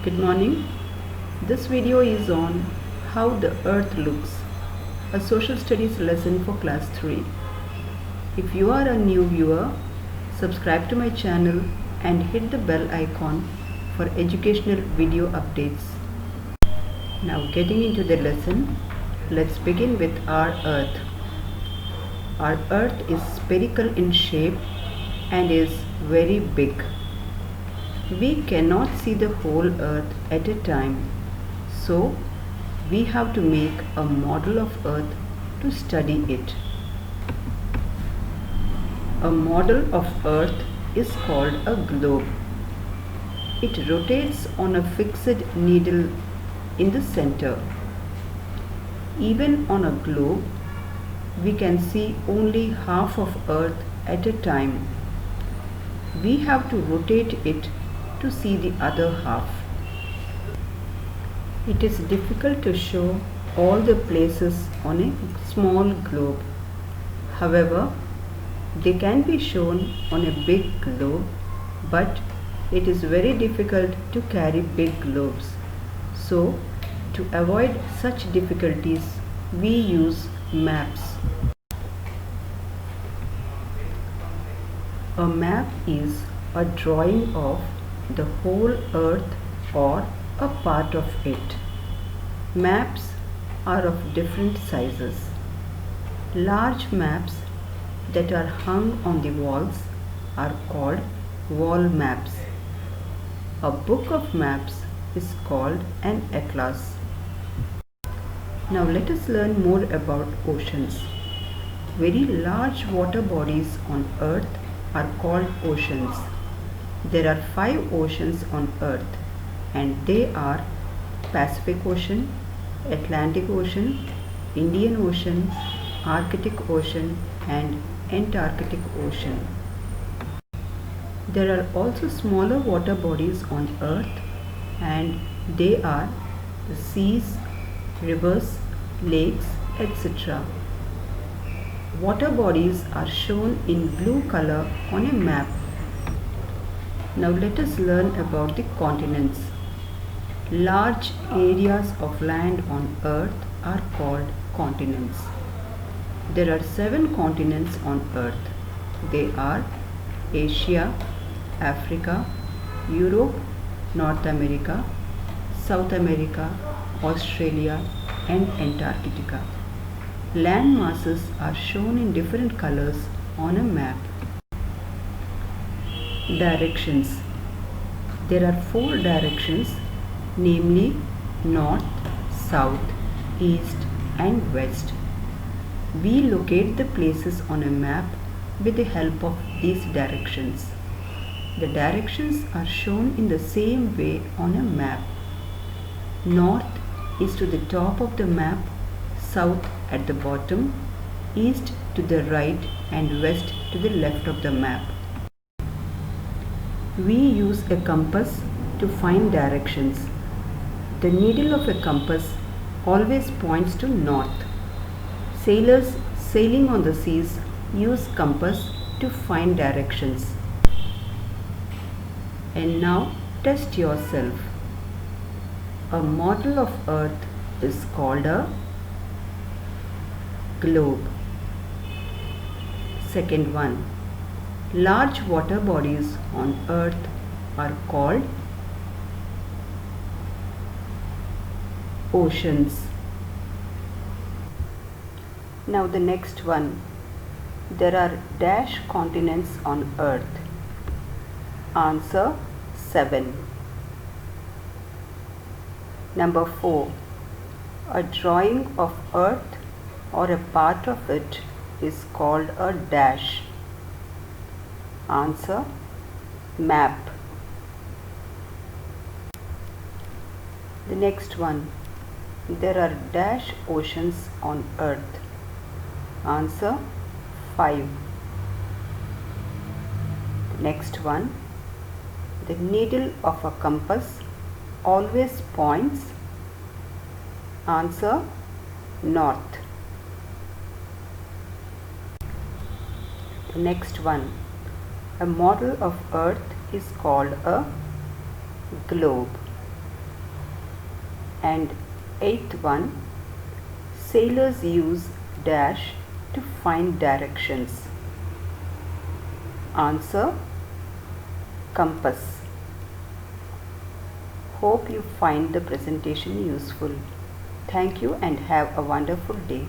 Good morning. This video is on how the earth looks, a social studies lesson for class 3. If you are a new viewer, subscribe to my channel and hit the bell icon for educational video updates. Now getting into the lesson, let's begin with our earth. Our earth is spherical in shape and is very big. We cannot see the whole earth at a time, so we have to make a model of earth to study it. A model of earth is called a globe. It rotates on a fixed needle in the center. Even on a globe, we can see only half of earth at a time. We have to rotate it to see the other half. It is difficult to show all the places on a small globe. However, they can be shown on a big globe, but it is very difficult to carry big globes. So, to avoid such difficulties, we use maps. A map is a drawing of the whole earth or a part of it. Maps are of different sizes. Large maps that are hung on the walls are called wall maps. A book of maps is called an atlas. Now let us learn more about oceans. Very large water bodies on earth are called oceans. There are 5 oceans on earth, and they are Pacific Ocean, Atlantic Ocean, Indian Ocean, Arctic Ocean and Antarctic Ocean. There are also smaller water bodies on earth, and they are the seas, rivers, lakes, etc. Water bodies are shown in blue color on a map. Now let us learn about the continents. Large areas of land on earth are called continents. There are 7 continents on earth. They are Asia, Africa, Europe, North America, South America, Australia and Antarctica. Land masses are shown in different colors on a map. Directions. There are 4 directions, namely north, south, east and west. We locate the places on a map with the help of these directions. The directions are shown in the same way on a map. North is to the top of the map, south at the bottom, east to the right and west to the left of the map. We use a compass to find directions. The needle of a compass always points to north. Sailors sailing on the seas use compass to find directions. And now test yourself. A model of earth is called a globe. Second one. Large water bodies on earth are called oceans. Now the next one. There are dash continents on earth. Answer 7. Number 4. A drawing of earth or a part of it is called a dash. Answer map. The next one. There are dash oceans on earth. Answer 5. The next one. The needle of a compass always points. Answer north. The next one. A model of earth is called a globe. And eighth one, sailors use dash to find directions. Answer, compass. Hope you find the presentation useful. Thank you and have a wonderful day.